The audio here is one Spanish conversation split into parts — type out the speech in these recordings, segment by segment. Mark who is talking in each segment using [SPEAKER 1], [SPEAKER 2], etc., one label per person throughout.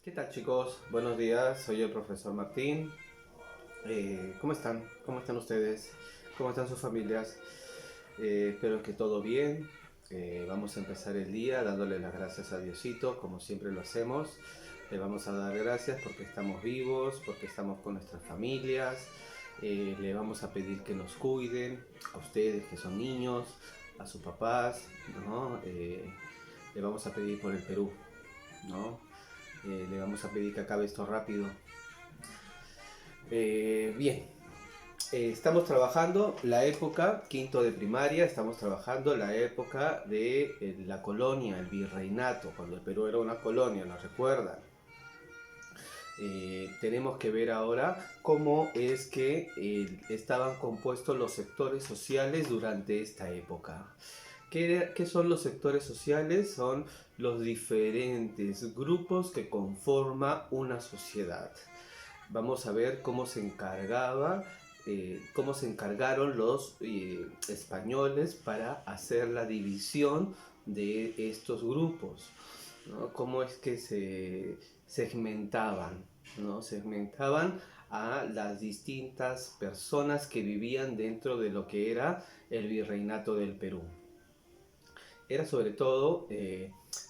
[SPEAKER 1] ¿Qué tal, chicos? Buenos días, soy el profesor Martín. ¿Cómo están? ¿Cómo están ustedes? ¿Cómo están sus familias? Espero que todo bien. Vamos a empezar el día dándole las gracias a Diosito, como siempre lo hacemos. Le vamos a dar gracias porque estamos vivos, porque estamos con nuestras familias. Le vamos a pedir que nos cuiden, a ustedes que son niños, a sus papás, ¿no? Le vamos a pedir por el Perú, ¿no? Le vamos a pedir que acabe esto rápido. Bien, estamos trabajando la época, quinto de primaria, estamos trabajando la época de la colonia, el virreinato, cuando el Perú era una colonia, ¿nos recuerdan? Tenemos que ver ahora cómo es que estaban compuestos los sectores sociales durante esta época. ¿Qué son los sectores sociales? Son los diferentes grupos que conforman una sociedad. Vamos a ver cómo se encargaron los españoles para hacer la división de estos grupos, ¿no? Cómo es que se segmentaban, ¿no? Segmentaban a las distintas personas que vivían dentro de lo que era el virreinato del Perú. Era sobre todo,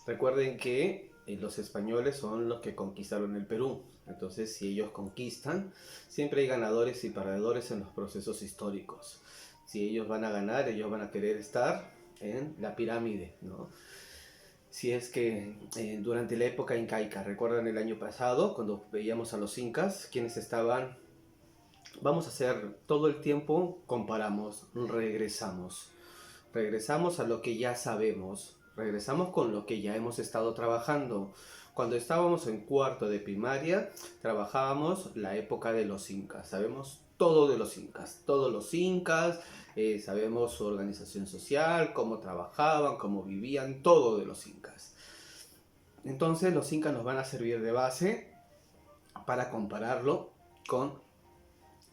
[SPEAKER 1] recuerden que los españoles son los que conquistaron el Perú. Entonces, si ellos conquistan, siempre hay ganadores y perdedores en los procesos históricos. Si ellos van a ganar, ellos van a querer estar en la pirámide, ¿no? Si es que durante la época incaica, recuerdan el año pasado, cuando veíamos a los incas, quienes estaban, vamos a hacer todo el tiempo, comparamos, regresamos a lo que ya sabemos, regresamos con lo que ya hemos estado trabajando. Cuando estábamos en cuarto de primaria, trabajábamos la época de los incas, sabemos todo de los incas, todos los incas, sabemos su organización social, cómo trabajaban, cómo vivían, todo de los incas. Entonces los incas nos van a servir de base para compararlo con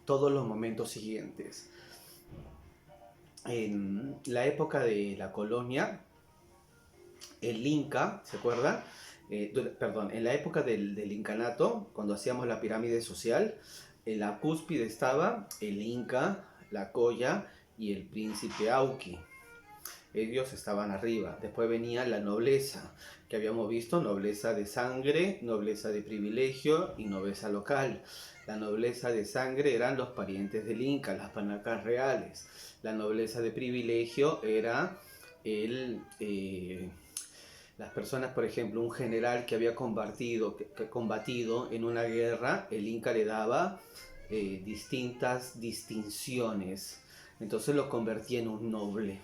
[SPEAKER 1] todos los momentos siguientes. En la época de la colonia, el Inca, ¿se acuerdan? Perdón, en la época del incanato, cuando hacíamos la pirámide social, en la cúspide estaba el Inca, la Colla y el príncipe Auqui. Ellos estaban arriba. Después venía la nobleza, que habíamos visto, nobleza de sangre, nobleza de privilegio y nobleza local. La nobleza de sangre eran los parientes del Inca, las panacas reales. La nobleza de privilegio era el, las personas, por ejemplo, un general que había combatido en una guerra, el Inca le daba distintas distinciones. Entonces lo convertía en un noble.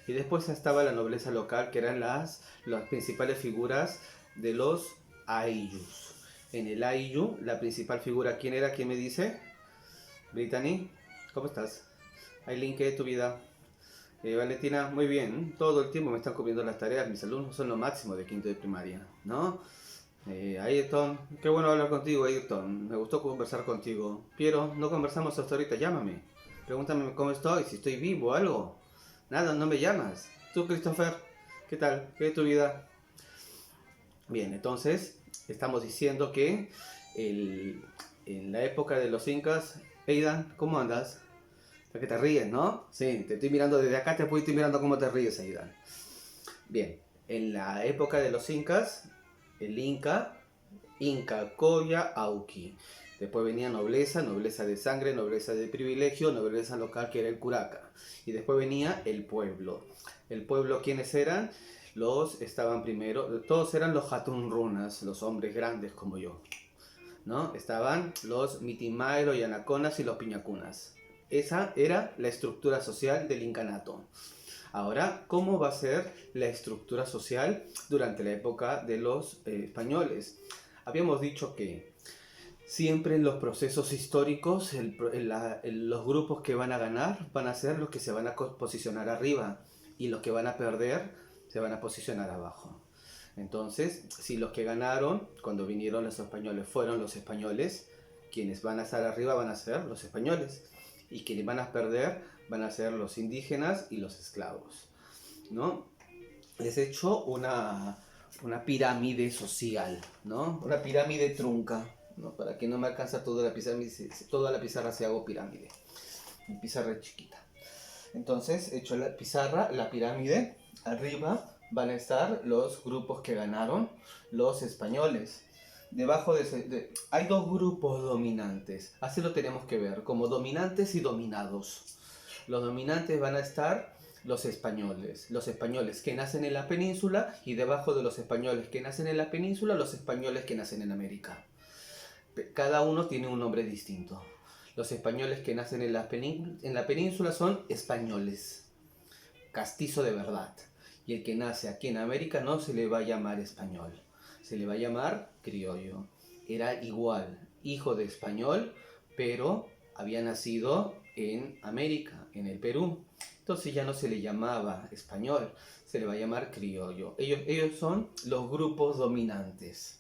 [SPEAKER 1] Y después estaba la nobleza local, que eran las principales figuras de los Ayllus. En el Ayllu, la principal figura, ¿quién era? ¿Quién me dice? Brittany, ¿cómo estás? Aileen, ¿qué es tu vida? Valentina, muy bien. Todo el tiempo me están comiendo las tareas. Mis alumnos son lo máximo de quinto de primaria, ¿no? Ayrton, qué bueno hablar contigo, Ayrton. Me gustó conversar contigo. Piero, no conversamos hasta ahorita, llámame. Pregúntame cómo estoy, si estoy vivo o algo. Nada, no me llamas. Tú, Christopher, ¿qué tal? ¿Qué es tu vida? Bien, entonces estamos diciendo que en la época de los incas, Aidan, ¿cómo andas? Que te ríes, ¿no? Sí, te estoy mirando desde acá, te estoy mirando cómo te ríes, Aidan. Bien, en la época de los incas, el Inca, Colla, Auqui. Después venía nobleza, nobleza de sangre, nobleza de privilegio, nobleza local que era el curaca. Y después venía el pueblo. El pueblo, ¿quiénes eran? Estaban primero, todos eran los Hatunrunas, los hombres grandes como yo, ¿no? Estaban los Mitimaero y Anaconas y los Piñacunas. Esa era la estructura social del incanato. Ahora, ¿cómo va a ser la estructura social durante la época de los españoles? Habíamos dicho que siempre en los procesos históricos los grupos que van a ganar van a ser los que se van a posicionar arriba y los que van a perder se van a posicionar abajo. Entonces, si los que ganaron cuando vinieron los españoles fueron los españoles, quienes van a estar arriba van a ser los españoles y quienes van a perder van a ser los indígenas y los esclavos, ¿no? Les he hecho una pirámide social, ¿no? Una pirámide trunca, ¿no? Para que no me alcanza toda la pizarra, toda la pizarra se hago pirámide. Mi pizarra es chiquita. Entonces, hecho la pizarra, la pirámide, arriba van a estar los grupos que ganaron, los españoles. Debajo hay dos grupos dominantes, así lo tenemos que ver, como dominantes y dominados. Los dominantes van a estar los españoles que nacen en la península, y debajo de los españoles que nacen en la península, los españoles que nacen en América. Cada uno tiene un nombre distinto. Los españoles que nacen en la península son españoles, castizo de verdad. Y el que nace aquí en América no se le va a llamar español, se le va a llamar criollo. Era igual, hijo de español, pero había nacido en América, en el Perú. Entonces ya no se le llamaba español, se le va a llamar criollo. Ellos son los grupos dominantes.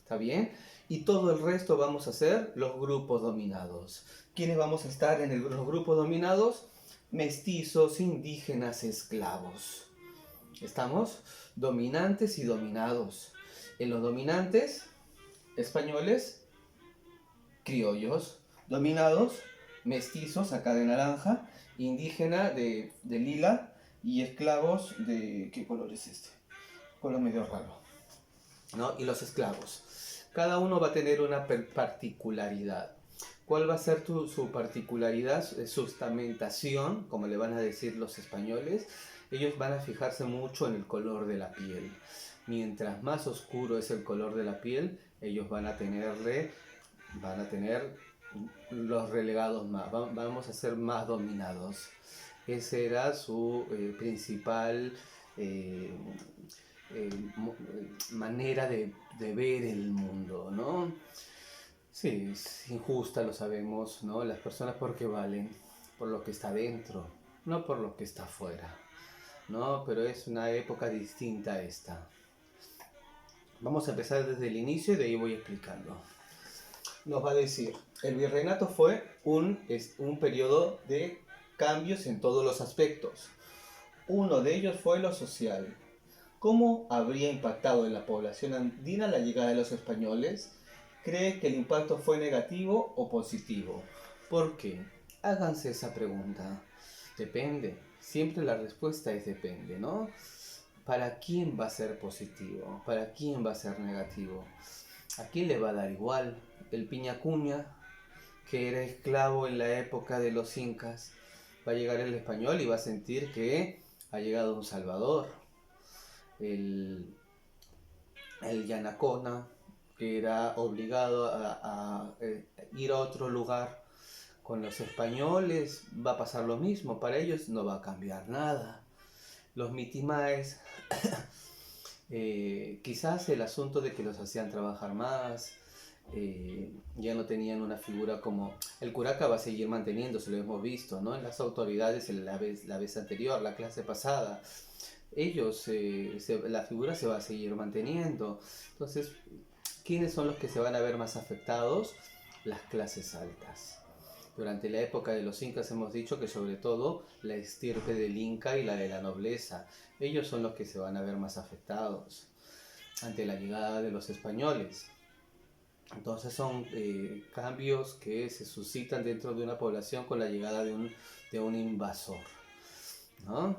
[SPEAKER 1] ¿Está bien? Y todo el resto vamos a ser los grupos dominados. ¿Quiénes vamos a estar en los grupos dominados? Mestizos, indígenas, esclavos. ¿Estamos? Dominantes y dominados. En los dominantes, españoles, criollos. Dominados, mestizos, acá de naranja, indígena de lila, y esclavos de... ¿Qué color es este? Color medio raro, ¿no? Y los esclavos. Cada uno va a tener una particularidad. ¿Cuál va a ser su particularidad? Sustamentación, como le van a decir los españoles. Ellos van a fijarse mucho en el color de la piel. Mientras más oscuro es el color de la piel, ellos van a tener los relegados más. Vamos a ser más dominados. Esa era su principal manera de ver el mundo, ¿no? Sí, es injusta, lo sabemos, ¿no? Las personas porque valen por lo que está dentro, no por lo que está afuera, ¿no? Pero es una época distinta esta. Vamos a empezar desde el inicio y de ahí voy explicando. Nos va a decir, el virreinato fue un periodo de cambios en todos los aspectos. Uno de ellos fue lo social. ¿Cómo habría impactado en la población andina la llegada de los españoles? ¿Cree que el impacto fue negativo o positivo? ¿Por qué? Háganse esa pregunta. Depende. Siempre la respuesta es depende, ¿no? ¿Para quién va a ser positivo? ¿Para quién va a ser negativo? ¿A quién le va a dar igual? El piñacuña, que era esclavo en la época de los incas, va a llegar el español y va a sentir que ha llegado un salvador. El Yanacona, que era obligado a ir a otro lugar con los españoles, va a pasar lo mismo. Para ellos no va a cambiar nada. Los mitimaes, quizás el asunto de que los hacían trabajar más, ya no tenían una figura como... El curaca va a seguir manteniéndose, lo hemos visto, ¿no? En las autoridades la vez anterior, la clase pasada. Ellos, la figura se va a seguir manteniendo. Entonces, ¿quiénes son los que se van a ver más afectados? Las clases altas. Durante la época de los incas hemos dicho que sobre todo la estirpe del inca y la de la nobleza, ellos son los que se van a ver más afectados ante la llegada de los españoles. Entonces son cambios que se suscitan dentro de una población con la llegada de un invasor, ¿no?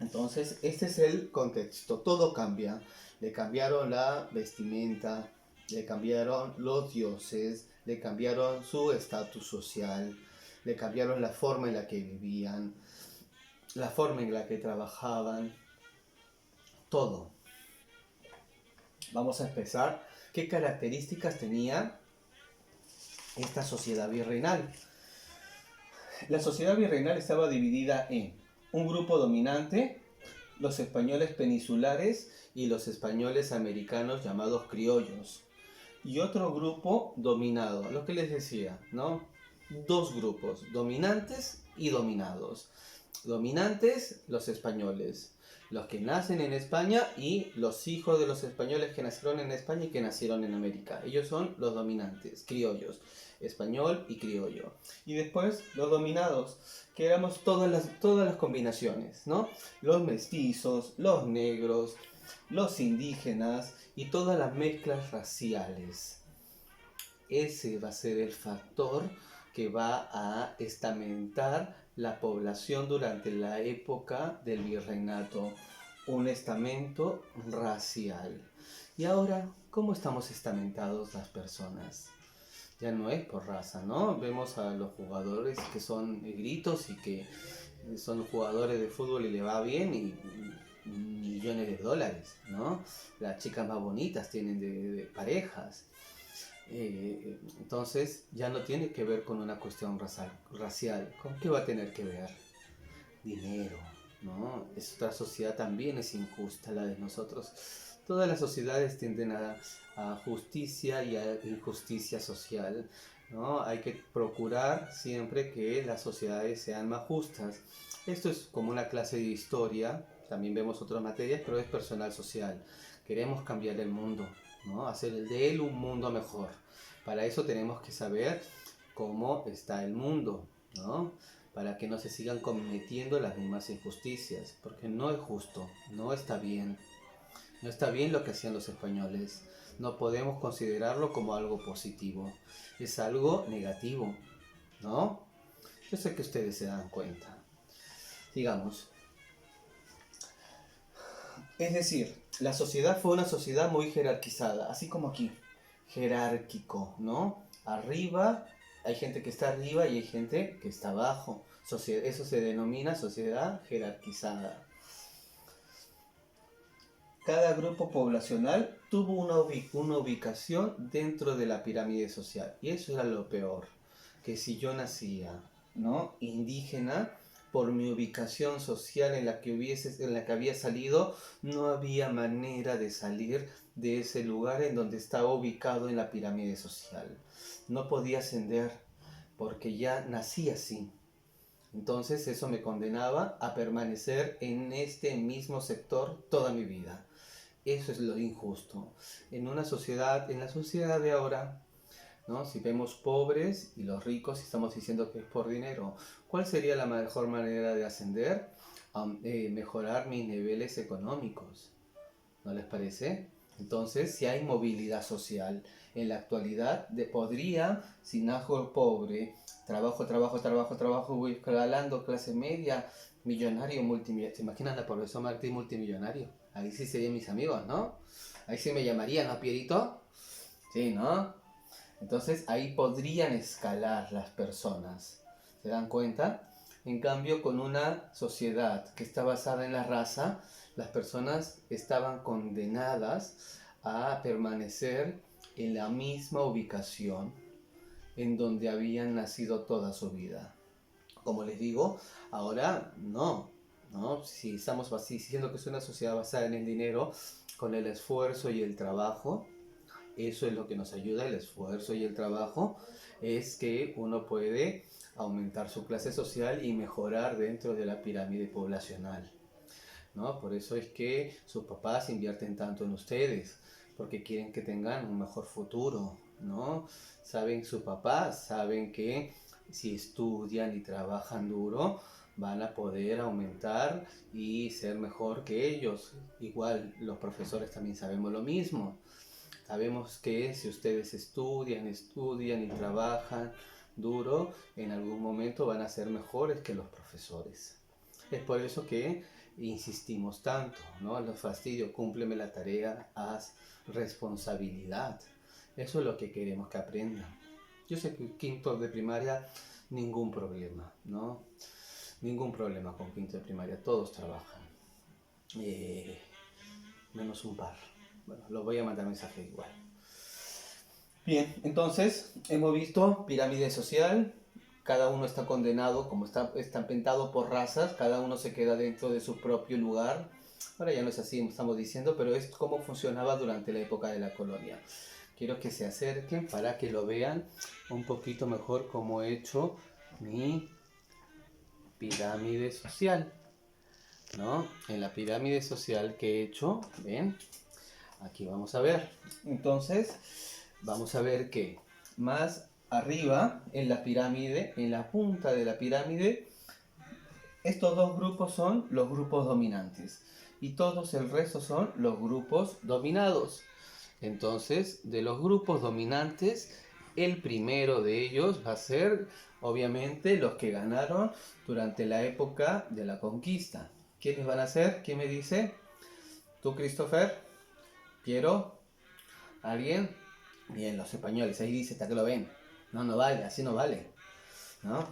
[SPEAKER 1] Entonces este es el contexto, todo cambia. Le cambiaron la vestimenta, le cambiaron los dioses, le cambiaron su estatus social, le cambiaron la forma en la que vivían, la forma en la que trabajaban, todo. Vamos a empezar. ¿Qué características tenía esta sociedad virreinal? La sociedad virreinal estaba dividida en un grupo dominante, los españoles peninsulares y los españoles americanos llamados criollos, y otro grupo dominado, lo que les decía, ¿no? Dos grupos, dominantes y dominados. Dominantes, los españoles, los que nacen en España y los hijos de los españoles que nacieron en España y que nacieron en América. Ellos son los dominantes, criollos, español y criollo. Y después los dominados, que éramos todas las combinaciones, ¿no? Los mestizos, los negros, los indígenas y todas las mezclas raciales. Ese va a ser el factor que va a estamentar la población durante la época del virreinato, un estamento racial. Y ahora, ¿cómo estamos estamentados las personas? Ya no es por raza, ¿no? Vemos a los jugadores que son negritos y que son jugadores de fútbol y le va bien y millones de dólares, ¿no? Las chicas más bonitas tienen de parejas. Entonces ya no tiene que ver con una cuestión racial. ¿Con qué va a tener que ver? Dinero, ¿no? Esta sociedad también es injusta, la de nosotros. Todas las sociedades tienden a justicia y a injusticia social, ¿no? Hay que procurar siempre que las sociedades sean más justas. Esto es como una clase de historia, también vemos otras materias, pero es personal social. Queremos cambiar el mundo, ¿no? Hacer de él un mundo mejor. Para eso tenemos que saber cómo está el mundo, ¿no? Para que no se sigan cometiendo las mismas injusticias, porque no es justo, no está bien. No está bien lo que hacían los españoles. No podemos considerarlo como algo positivo. Es algo negativo, ¿no? Yo sé que ustedes se dan cuenta. Digamos. Es decir, la sociedad fue una sociedad muy jerarquizada, así como aquí. Jerárquico, ¿no? Arriba, hay gente que está arriba y hay gente que está abajo. Eso se denomina sociedad jerarquizada. Cada grupo poblacional tuvo una ubicación dentro de la pirámide social. Y eso era lo peor. Que si yo nacía, ¿no?, indígena, por mi ubicación social en la que había salido, no había manera de salir de ese lugar en donde estaba ubicado en la pirámide social. No podía ascender porque ya nací así. Entonces eso me condenaba a permanecer en este mismo sector toda mi vida. Eso es lo injusto. En la sociedad de ahora, ¿no? Si vemos pobres y los ricos y estamos diciendo que es por dinero, ¿cuál sería la mejor manera de ascender? Mejorar mis niveles económicos, ¿no les parece? Entonces, si hay movilidad social en la actualidad, podría, si najo pobre, trabajo, voy escalando clase media, millonario, multimillonario. ¿Se imaginan al profesor Martí multimillonario? Ahí sí serían mis amigos, ¿no? Ahí sí me llamarían, ¿no, Pierito? Sí, ¿no? Entonces ahí podrían escalar las personas. ¿Se dan cuenta? En cambio, con una sociedad que está basada en la raza, las personas estaban condenadas a permanecer en la misma ubicación en donde habían nacido toda su vida. Como les digo, ahora no, ¿no? Si estamos diciendo que es una sociedad basada en el dinero, con el esfuerzo y el trabajo, eso es lo que nos ayuda, el esfuerzo y el trabajo, es que uno puede aumentar su clase social y mejorar dentro de la pirámide poblacional, ¿no? Por eso es que sus papás invierten tanto en ustedes, porque quieren que tengan un mejor futuro, ¿no? Sus papás saben que si estudian y trabajan duro, van a poder aumentar y ser mejor que ellos. Igual los profesores también sabemos lo mismo. Sabemos que si ustedes estudian y trabajan duro, en algún momento van a ser mejores que los profesores. Es por eso que insistimos tanto, ¿no? Los fastidio, cúmpleme la tarea, haz responsabilidad. Eso es lo que queremos que aprendan. Yo sé que quinto de primaria, ningún problema, ¿no? Ningún problema con quinto de primaria, todos trabajan. Menos un par. Bueno, los voy a mandar mensaje igual. Bien, entonces hemos visto pirámide social. Cada uno está condenado, como está pintado por razas, cada uno se queda dentro de su propio lugar. Ahora ya no es así, estamos diciendo, pero es como funcionaba durante la época de la colonia. Quiero que se acerquen para que lo vean un poquito mejor cómo he hecho mi pirámide social, ¿no? En la pirámide social que he hecho, ¿ven? Aquí vamos a ver. Entonces, vamos a ver que más arriba en la pirámide, en la punta de la pirámide, estos dos grupos son los grupos dominantes. y todos el resto son los grupos dominados. Entonces, de los grupos dominantes, el primero de ellos va a ser, obviamente, los que ganaron durante la época de la conquista. ¿Quiénes van a ser? ¿Quién me dice? ¿Tú, Christopher? ¿Piero? ¿Alguien? Bien, los españoles. Ahí dice, hasta que lo ven. No, no vale, así no vale, ¿no?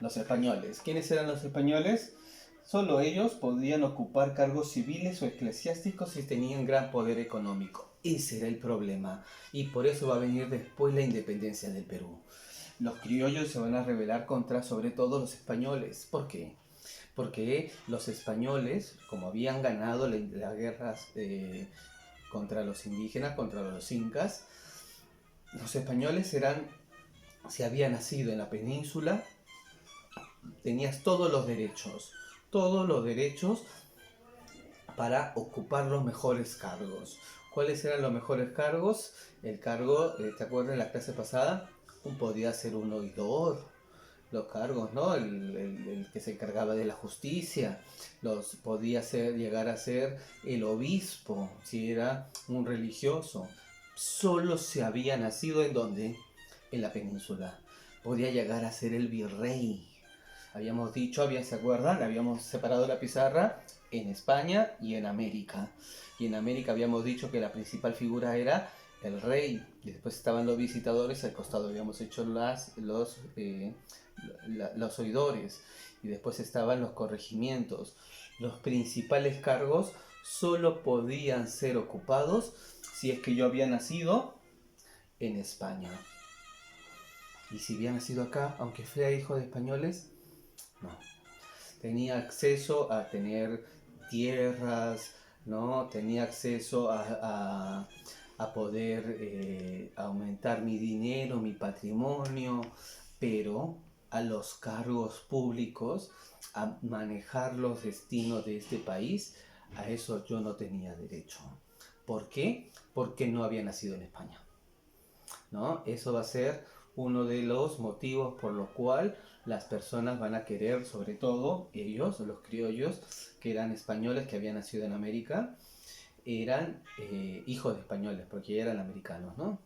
[SPEAKER 1] Los españoles. ¿Quiénes eran los españoles? Solo ellos podían ocupar cargos civiles o eclesiásticos si tenían gran poder económico. Ese era el problema. Y por eso va a venir después la independencia del Perú. Los criollos se van a rebelar contra, sobre todo, los españoles. ¿Por qué? Porque los españoles, como habían ganado las guerras contra los indígenas, contra los incas, los españoles si habían nacido en la península, tenías todos los derechos para ocupar los mejores cargos. ¿Cuáles eran los mejores cargos? El cargo, ¿te acuerdas de la clase pasada? Podía ser un oidor, los cargos, ¿no? El que se encargaba de la justicia, podía llegar a ser el obispo, si era un religioso. Solo se había nacido ¿en dónde? En la península. Podía llegar a ser el virrey. Habíamos dicho, ¿se acuerdan? Habíamos separado la pizarra en España y en América. Y en América habíamos dicho que la principal figura era el rey. Y después estaban los visitadores, al costado habíamos hecho los oidores. Y después estaban los corregimientos. Los principales cargos solo podían ser ocupados si es que yo había nacido en España. Y si había nacido acá, aunque fuera hijo de españoles, no. Tenía acceso a tener tierras, ¿no? Tenía acceso a poder aumentar mi dinero, mi patrimonio, pero a los cargos públicos, a manejar los destinos de este país, a eso yo no tenía derecho. ¿Por qué? Porque no había nacido en España, ¿no? Eso va a ser uno de los motivos por los cuales las personas van a querer, sobre todo ellos, los criollos, que eran españoles, que habían nacido en América, eran hijos de españoles, porque ya eran americanos, ¿no?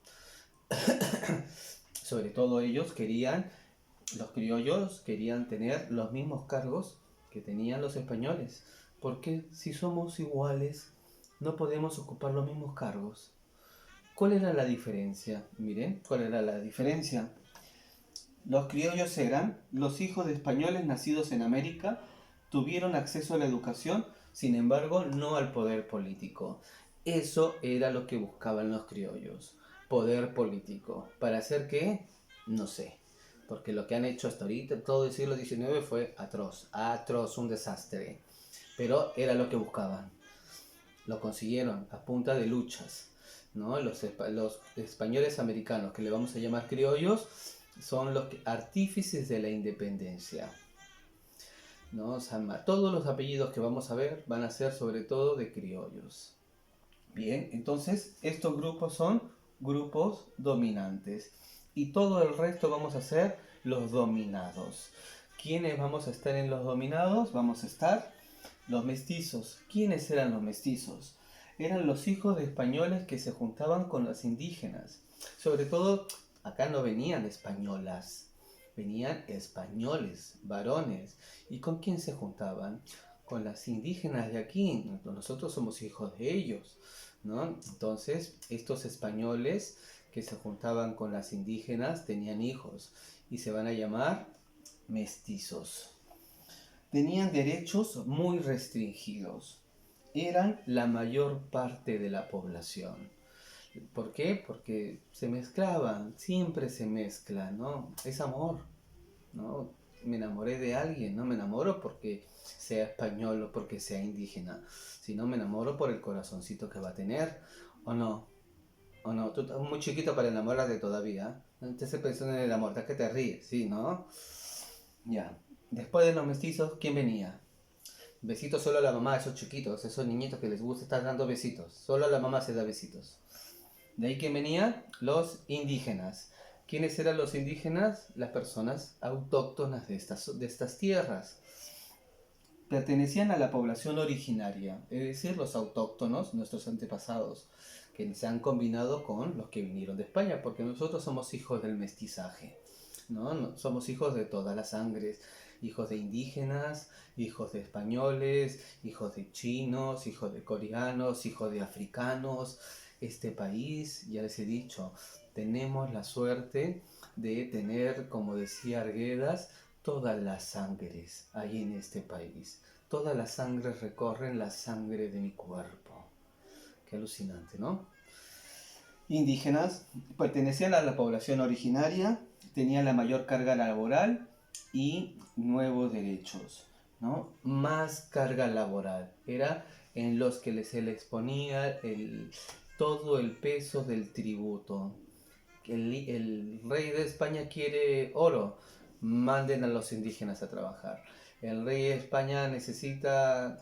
[SPEAKER 1] Sobre todo los criollos querían tener los mismos cargos que tenían los españoles, porque si somos iguales, no podemos ocupar los mismos cargos. ¿Cuál era la diferencia? Miren, ¿cuál era la diferencia? Los criollos eran los hijos de españoles nacidos en América, tuvieron acceso a la educación, sin embargo, no al poder político. Eso era lo que buscaban los criollos, poder político. ¿Para hacer qué? No sé, porque lo que han hecho hasta ahorita, todo el siglo XIX fue atroz, un desastre. Pero era lo que buscaban. Lo consiguieron a punta de luchas, ¿no? Los españoles americanos, que le vamos a llamar criollos, son los artífices de la independencia, ¿no? Todos los apellidos que vamos a ver van a ser sobre todo de criollos. Bien, entonces estos grupos son grupos dominantes y todo el resto vamos a ser los dominados. ¿Quiénes vamos a estar en los dominados? Vamos a estar los mestizos. ¿Quiénes eran los mestizos? Eran los hijos de españoles que se juntaban con los indígenas. Sobre todo, acá no venían españolas, venían españoles, varones. ¿Y con quién se juntaban? Con las indígenas de aquí. Nosotros somos hijos de ellos, ¿no? Entonces, estos españoles que se juntaban con las indígenas tenían hijos y se van a llamar mestizos. Tenían derechos muy restringidos. Eran la mayor parte de la población. ¿Por qué? Porque se mezclaban, siempre se mezclan, ¿no? Es amor, ¿no? Me enamoré de alguien, no me enamoro porque sea español o porque sea indígena, sino me enamoro por el corazoncito que va a tener, ¿o no? ¿O no? Tú estás muy chiquito para enamorarte todavía, no te estés pensando en el amor, ¿estás que te ríes? Sí, ¿no? Ya. Después de los mestizos, ¿quién venía? Besitos solo a la mamá, esos chiquitos, esos niñitos que les gusta estar dando besitos. Solo a la mamá se da besitos. De ahí que venían los indígenas. ¿Quiénes eran los indígenas? Las personas autóctonas de estas tierras. pertenecían a la población originaria, es decir, los autóctonos, nuestros antepasados, que se han combinado con los que vinieron de España, porque nosotros somos hijos del mestizaje, ¿no? Somos hijos de todas las sangres, hijos de indígenas, hijos de españoles, hijos de chinos, hijos de coreanos, hijos de africanos. Este país, ya les he dicho, tenemos la suerte de tener, como decía Arguedas, todas las sangres ahí en este país. Todas las sangres recorren la sangre de mi cuerpo. Qué alucinante, ¿no? Indígenas pertenecían a la población originaria, tenían la mayor carga laboral y nuevos derechos, ¿no? Más carga laboral. Era en los que se les ponía todo el peso del tributo. El rey de España quiere oro, manden a los indígenas a trabajar. El rey de España necesita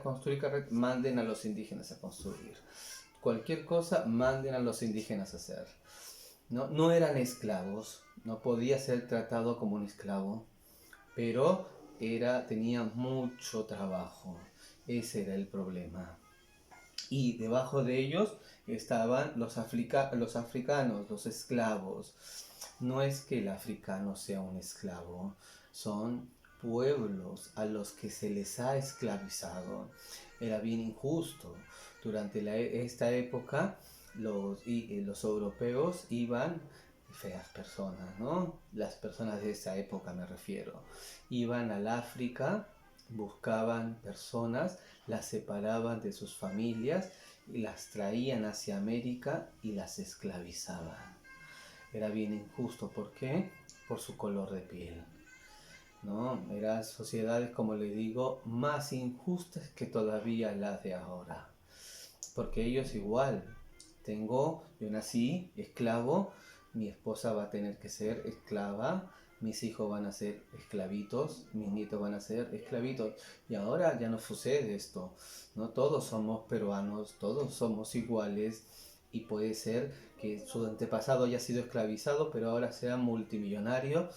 [SPEAKER 1] construir carreteras, manden a los indígenas a construir. Cualquier cosa, manden a los indígenas a hacer. No eran esclavos, no podía ser tratado como un esclavo, pero tenía mucho trabajo. Ese era el problema. Y debajo de ellos estaban los africanos, los esclavos. No es que el africano sea un esclavo, son pueblos a los que se les ha esclavizado. Era bien injusto. Durante esta época los europeos iban, feas personas, ¿no? Las personas de esa época me refiero, iban al África, buscaban personas, las separaban de sus familias y las traían hacia América y las esclavizaban. Era bien injusto, ¿por qué? Por su color de piel, ¿no? Eran sociedades, como le digo, más injustas que todavía las de ahora. Porque ellos igual, yo nací esclavo, mi esposa va a tener que ser esclava, mis hijos van a ser esclavitos, mis nietos van a ser esclavitos. Y ahora ya no sucede esto, ¿no? Todos somos peruanos, todos somos iguales y puede ser que su antepasado haya sido esclavizado, pero ahora sea multimillonario.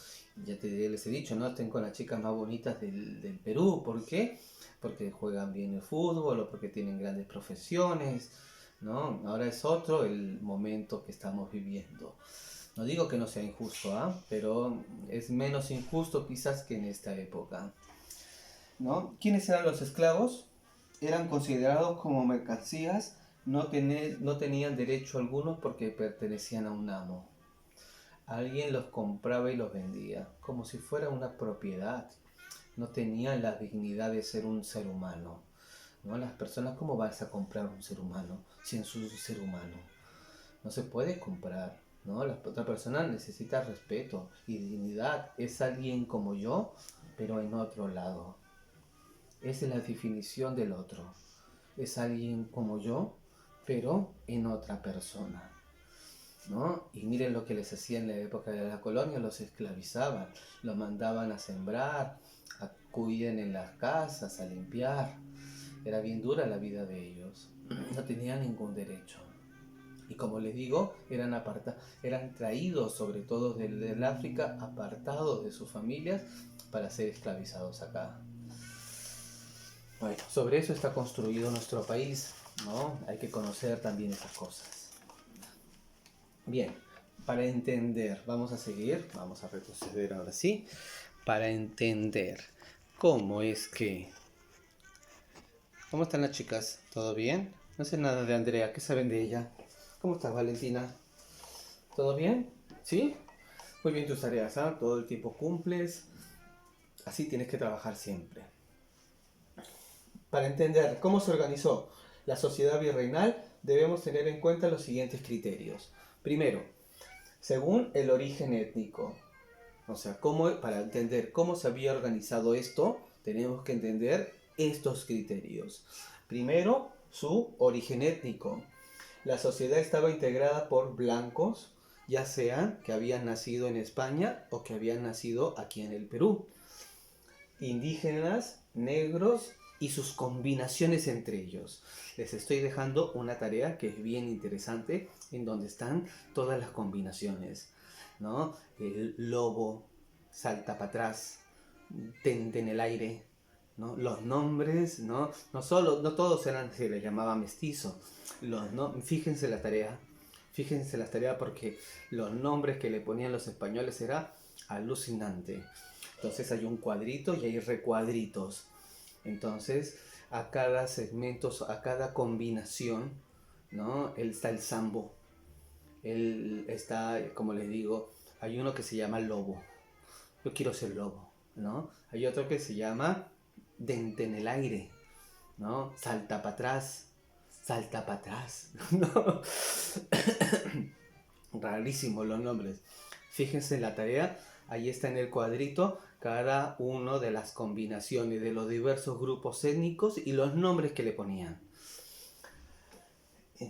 [SPEAKER 1] Ya les he dicho, ¿no? Estén con las chicas más bonitas del Perú. ¿Por qué? Porque juegan bien el fútbol o porque tienen grandes profesiones, ¿no? Ahora es otro el momento que estamos viviendo. No digo que no sea injusto, pero es menos injusto quizás que en esta época, ¿no? ¿Quiénes eran los esclavos? Eran considerados como mercancías, no tenían derecho alguno porque pertenecían a un amo. Alguien los compraba y los vendía, como si fuera una propiedad. No tenían la dignidad de ser un ser humano, ¿no? Las personas, ¿cómo vas a comprar un ser humano si es un ser humano? No se puede comprar, ¿no? La otra persona necesita respeto y dignidad. Es alguien como yo, pero en otro lado. Esa es la definición del otro. Es alguien como yo, pero en otra persona, ¿no? Y miren lo que les hacían en la época de la colonia, los esclavizaban, los mandaban a sembrar, a cuiden en las casas, a limpiar. Era bien dura la vida de ellos, no tenían ningún derecho. Y como les digo, eran traídos sobre todo del África, apartados de sus familias para ser esclavizados acá. Bueno, sobre eso está construido nuestro país, ¿no? Hay que conocer también esas cosas. Bien, para entender, vamos a retroceder ahora sí, para entender cómo es que... ¿Cómo están las chicas? ¿Todo bien? No sé nada de Andrea, ¿qué saben de ella? ¿Cómo estás, Valentina? ¿Todo bien? ¿Sí? Muy bien tus tareas, ¿ah? Todo el tiempo cumples, así tienes que trabajar siempre. Para entender cómo se organizó la sociedad virreinal, debemos tener en cuenta los siguientes criterios. Primero, según el origen étnico. O sea, para entender cómo se había organizado esto, tenemos que entender estos criterios. Primero, su origen étnico. La sociedad estaba integrada por blancos, ya sean que habían nacido en España o que habían nacido aquí en el Perú. Indígenas, negros y sus combinaciones entre ellos. Les estoy dejando una tarea que es bien interesante, en donde están todas las combinaciones, ¿no? El lobo salta para atrás, tente en el aire, ¿no? Los nombres, ¿no? No todos eran, se les llamaba mestizo. Fíjense la tarea. Fíjense la tarea porque los nombres que le ponían los españoles era alucinante. Entonces hay un cuadrito y hay recuadritos. Entonces a cada segmento, a cada combinación, ¿no? Está el sambo. Él está, como les digo, hay uno que se llama lobo. Yo quiero ser lobo, ¿no? Hay otro que se llama dente en el aire, ¿no? Salta para atrás, ¿no? Rarísimos los nombres. Fíjense en la tarea, ahí está en el cuadrito cada uno de las combinaciones de los diversos grupos étnicos y los nombres que le ponían,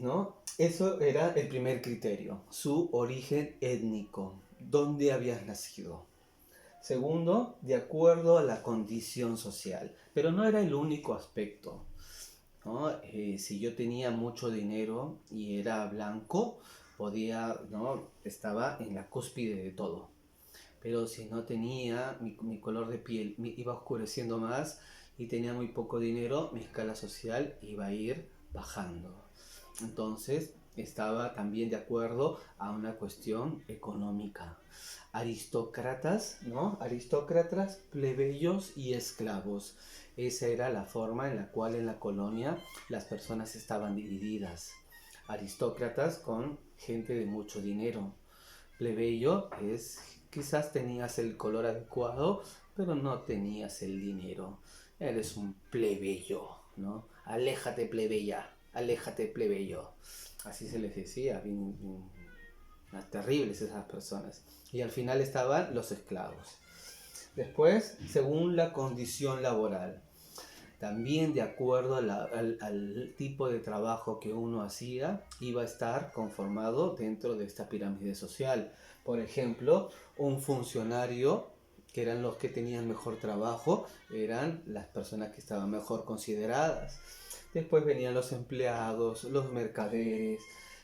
[SPEAKER 1] ¿no? Eso era el primer criterio, su origen étnico, dónde habías nacido. Segundo, de acuerdo a la condición social, pero no era el único aspecto, ¿no? Si yo tenía mucho dinero y era blanco, podía, ¿no? Estaba en la cúspide de todo. Pero si no tenía, mi color de piel iba oscureciendo más y tenía muy poco dinero, mi escala social iba a ir bajando. Entonces estaba también de acuerdo a una cuestión económica. Aristócratas, ¿no? Aristócratas, plebeyos y esclavos. Esa era la forma en la cual en la colonia las personas estaban divididas. Aristócratas con gente de mucho dinero. Plebeyo es quizás tenías el color adecuado, pero no tenías el dinero. Eres un plebeyo, ¿no? Aléjate plebeya, aléjate plebeyo. Así se les decía, terribles esas personas. Y al final estaban los esclavos. Después, según la condición laboral, también de acuerdo al tipo de trabajo que uno hacía, iba a estar conformado dentro de esta pirámide social. Por ejemplo, un funcionario, que eran los que tenían mejor trabajo, eran las personas que estaban mejor consideradas. Después venían los empleados, los mercaderes,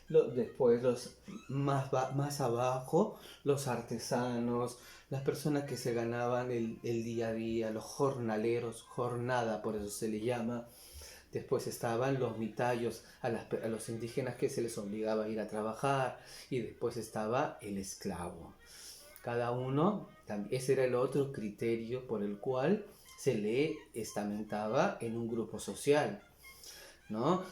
[SPEAKER 1] después los más abajo, los artesanos, las personas que se ganaban el día a día, los jornaleros, jornada por eso se le llama. Después estaban los mitayos, a los indígenas que se les obligaba a ir a trabajar, y después estaba el esclavo. Cada uno, ese era el otro criterio por el cual se le estamentaba en un grupo social, ¿no?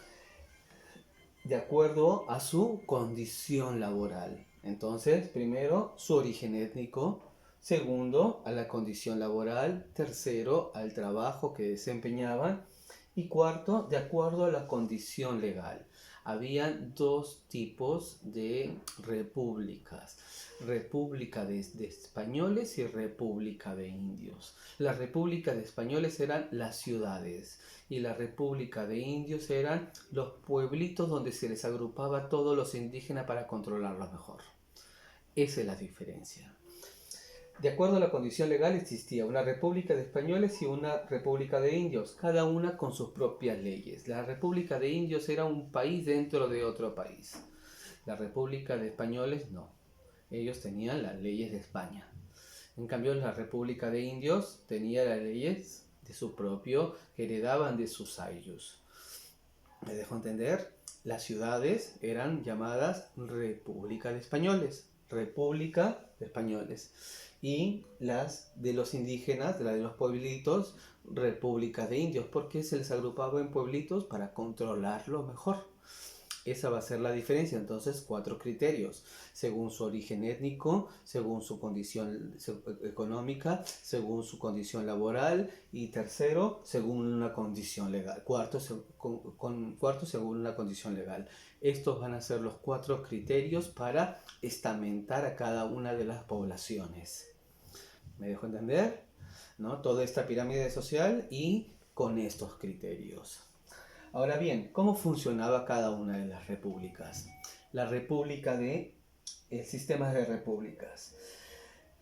[SPEAKER 1] De acuerdo a su condición laboral. Entonces, primero, su origen étnico. Segundo, a la condición laboral. Tercero, al trabajo que desempeñaban. Y cuarto, de acuerdo a la condición legal. Habían dos tipos de repúblicas. República de españoles y república de indios. La república de españoles eran las ciudades y la república de indios eran los pueblitos donde se les agrupaba a todos los indígenas para controlarlos mejor. Esa es la diferencia. De acuerdo a la condición legal existía una república de españoles y una república de indios, cada una con sus propias leyes. La república de indios era un país dentro de otro país. La república de españoles no. Ellos tenían las leyes de España. En cambio, la república de indios tenía las leyes de su propio, que heredaban de sus ayllus. ¿Me dejo entender? Las ciudades eran llamadas República de Españoles. República de Españoles. Y las de los indígenas, las de los pueblitos, República de Indios, porque se les agrupaba en pueblitos para controlarlo mejor. Esa va a ser la diferencia. Entonces, 4 criterios, según su origen étnico, según su condición económica, según su condición laboral, y tercero, según una condición legal. Cuarto, según una condición legal. Estos van a ser los 4 criterios para estamentar a cada una de las poblaciones. ¿Me dejo entender? ¿No? Toda esta pirámide social y con estos criterios. Ahora bien, ¿cómo funcionaba cada una de las repúblicas? El sistema de repúblicas.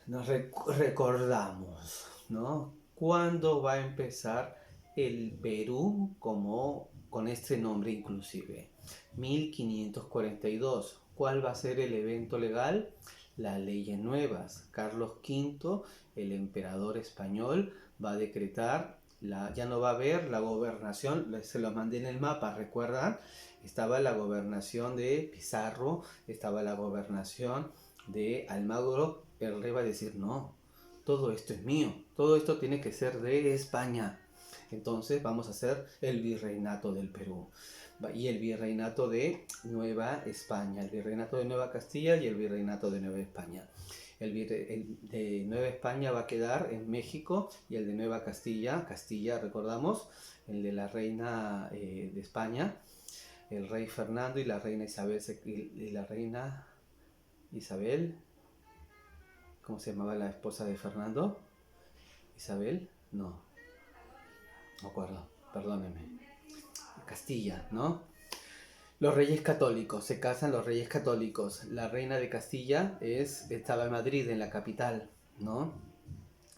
[SPEAKER 1] Nos recordamos, ¿no? ¿Cuándo va a empezar el Perú con este nombre inclusive? 1542. ¿Cuál va a ser el evento legal? Las leyes nuevas. Carlos V, el emperador español, va a decretar Ya no va a haber la gobernación, se los mandé en el mapa, ¿recuerdan? Estaba la gobernación de Pizarro, estaba la gobernación de Almagro. El rey va a decir, no, todo esto es mío, todo esto tiene que ser de España. Entonces vamos a hacer el virreinato del Perú y el virreinato de Nueva España, el virreinato de Nueva Castilla y el virreinato de Nueva España. El de Nueva España va a quedar en México y el de Nueva Castilla, recordamos, el de la reina de España, el rey Fernando y la reina Isabel, ¿cómo se llamaba la esposa de Fernando? Isabel, no acuerdo, perdónenme. Castilla, ¿no? Los reyes católicos, se casan los reyes católicos. La reina de Castilla estaba en Madrid, en la capital, ¿no?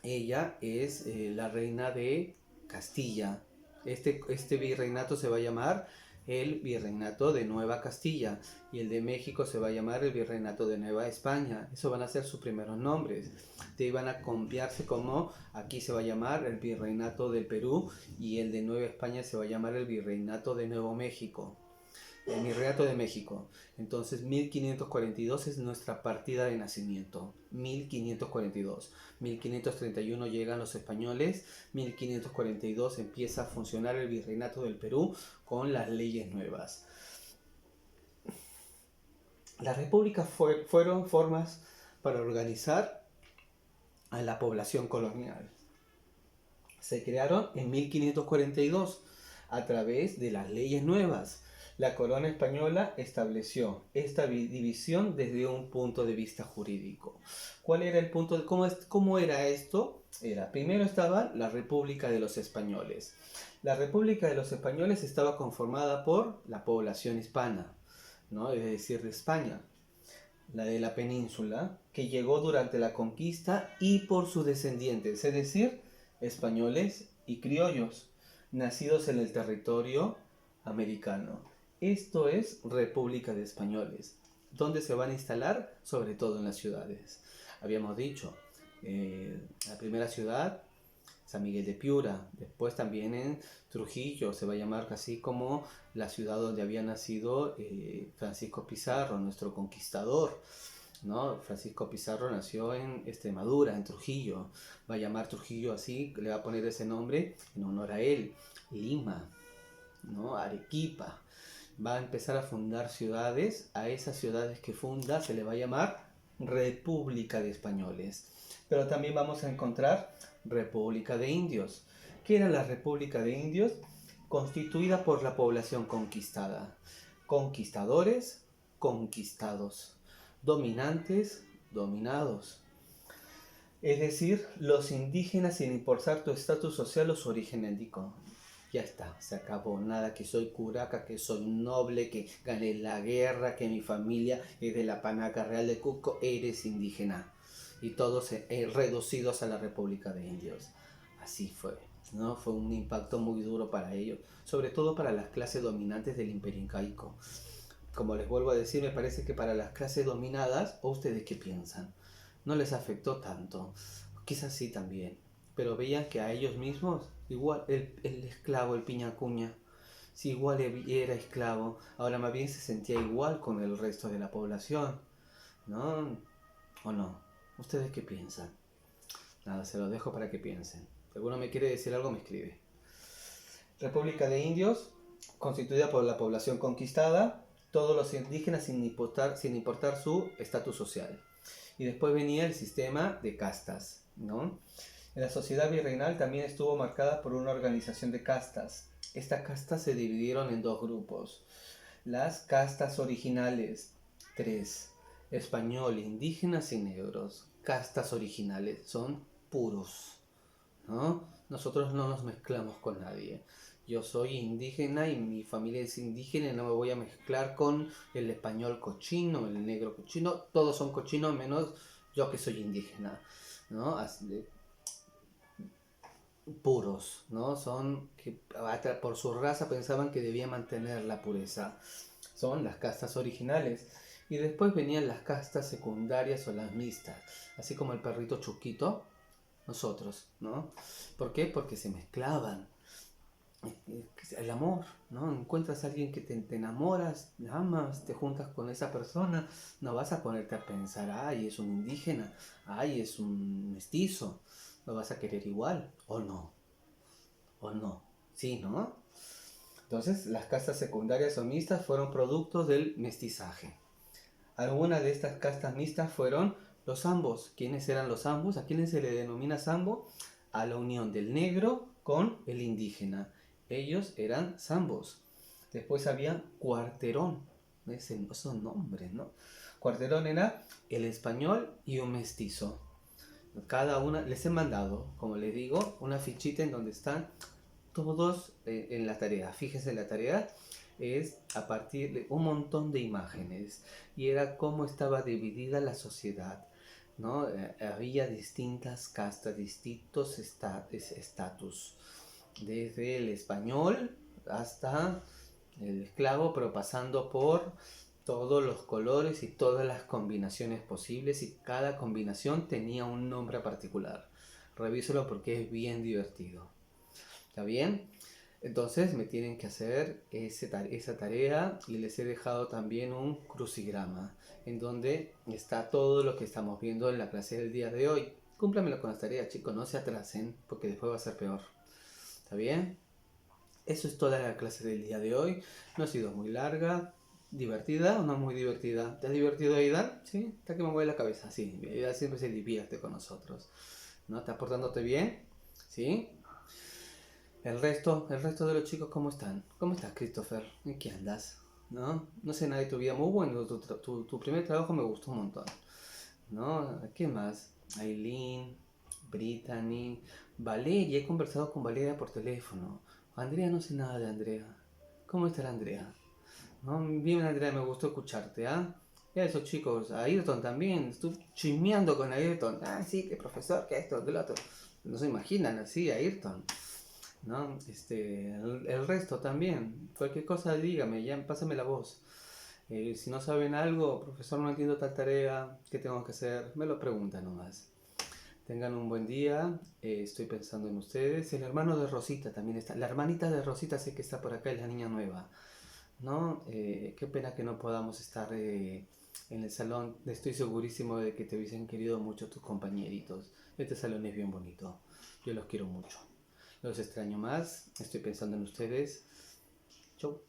[SPEAKER 1] Ella es la reina de Castilla. Este virreinato se va a llamar el virreinato de Nueva Castilla y el de México se va a llamar el virreinato de Nueva España. Esos van a ser sus primeros nombres. Van a cambiarse como aquí se va a llamar el virreinato del Perú y el de Nueva España se va a llamar el virreinato de Nuevo México. El virreinato de México. Entonces 1542 es nuestra partida de nacimiento. 1542. 1531 llegan los españoles. 1542 empieza a funcionar el virreinato del Perú con las leyes nuevas. Las repúblicas fueron formas para organizar a la población colonial. Se crearon en 1542 a través de las leyes nuevas. La corona española estableció esta división desde un punto de vista jurídico. ¿Cuál era el punto? ¿Cómo era esto? Primero estaba la República de los Españoles. La República de los Españoles estaba conformada por la población hispana, ¿no? Es decir, de España, la de la península, que llegó durante la conquista y por sus descendientes, es decir, españoles y criollos, nacidos en el territorio americano. Esto es República de Españoles, donde se van a instalar sobre todo en las ciudades. Habíamos dicho, la primera ciudad, San Miguel de Piura, después también en Trujillo, se va a llamar así como la ciudad donde había nacido Francisco Pizarro, nuestro conquistador, ¿no? Francisco Pizarro nació en Extremadura, en Trujillo, va a llamar Trujillo así, le va a poner ese nombre en honor a él. Lima, ¿no? Arequipa. Va a empezar a fundar ciudades. A esas ciudades que funda se le va a llamar República de Españoles. Pero también vamos a encontrar República de Indios. ¿Qué era la República de Indios? Constituida por la población conquistada. Conquistadores, conquistados. Dominantes, dominados. Es decir, los indígenas sin importar tu estatus social o su origen étnico. Ya está, se acabó. Nada que soy curaca, que soy noble, que gané la guerra, que mi familia es de la Panaca Real de Cusco. Eres indígena. Y todos reducidos a la República de Indios. Así fue, ¿no? Fue un impacto muy duro para ellos, sobre todo para las clases dominantes del Imperio Incaico. Como les vuelvo a decir, me parece que para las clases dominadas, ¿o ustedes qué piensan? No les afectó tanto. Quizás sí también. Pero veían que a ellos mismos, igual el esclavo, el piñacuña, si igual era esclavo, ahora más bien se sentía igual con el resto de la población, ¿no? ¿O no? ¿Ustedes qué piensan? Nada, se los dejo para que piensen. Si alguno me quiere decir algo, me escribe. República de Indios, constituida por la población conquistada, todos los indígenas sin importar su estatus social. Y después venía el sistema de castas, ¿no? La sociedad virreinal también estuvo marcada por una organización de castas. Estas castas se dividieron en dos grupos. Las castas originales, 3. Español, indígenas y negros. Castas originales, son puros, ¿no? Nosotros no nos mezclamos con nadie. Yo soy indígena y mi familia es indígena y no me voy a mezclar con el español cochino, el negro cochino. Todos son cochinos menos yo que soy indígena, ¿no? Puros, ¿no? Son que por su raza pensaban que debían mantener la pureza. Son las castas originales. Y después venían las castas secundarias o las mixtas, así como el perrito Chuquito, nosotros, ¿no? ¿Por qué? Porque se mezclaban. El amor, ¿no? Encuentras a alguien que te enamoras, amas, te juntas con esa persona, no vas a ponerte a pensar, ay, es un indígena, ay, es un mestizo, lo vas a querer igual, o no, sí, ¿no? Entonces, las castas secundarias o mixtas fueron productos del mestizaje. Algunas de estas castas mixtas fueron los zambos. ¿Quiénes eran los zambos? ¿A quiénes se le denomina zambo? A la unión del negro con el indígena. Ellos eran zambos. Después había cuarterón. Esos nombres, ¿no? Cuarterón era el español y un mestizo. Cada una, les he mandado, como les digo, una fichita en donde están todos en la tarea. Fíjense, la tarea es a partir de un montón de imágenes y era cómo estaba dividida la sociedad, ¿no? Había distintas castas, distintos estatus, desde el español hasta el esclavo, pero pasando por todos los colores y todas las combinaciones posibles, y cada combinación tenía un nombre particular. Revíselo porque es bien divertido. ¿Está bien? Entonces me tienen que hacer esa tarea, y les he dejado también un crucigrama en donde está todo lo que estamos viendo en la clase del día de hoy. Cúmplamelo con las tareas, chicos, no se atrasen porque después va a ser peor. ¿Está bien? Eso es toda la clase del día de hoy. No ha sido muy larga. ¿Divertida o no muy divertida? ¿Te has divertido, Aidan? Sí, está que me mueve la cabeza. Sí, Aidan siempre se divierte con nosotros. ¿No? ¿Estás portándote bien? ¿Sí? El resto de los chicos, ¿cómo están? ¿Cómo estás, Christopher? ¿En qué andas? ¿No? No sé nada de tu vida. Muy bueno, tu primer trabajo me gustó un montón. ¿No? ¿Qué más? Aileen, Brittany, Valeria. He conversado con Valeria por teléfono. Andrea, no sé nada de Andrea. ¿Cómo está la Andrea? ¿No? Bien, Andrea, me gustó escucharte, ¿ah? Y a esos chicos, a Ayrton también. Estuve chismeando con Ayrton. Ah, sí, que profesor, que esto, que lo otro. No se imaginan así, Ayrton. ¿No? El resto también. Cualquier cosa dígame, ya pásame la voz. Si no saben algo, profesor, no entiendo tal tarea, ¿qué tengo que hacer? Me lo preguntan nomás. Tengan un buen día, estoy pensando en ustedes. El hermano de Rosita también está. La hermanita de Rosita sé que está por acá, es la niña nueva. ¿No? Qué pena que no podamos estar en el salón. Estoy segurísimo de que te hubiesen querido mucho tus compañeritos. Este salón es bien bonito. Yo los quiero mucho. Los extraño más. Estoy pensando en ustedes. Chau.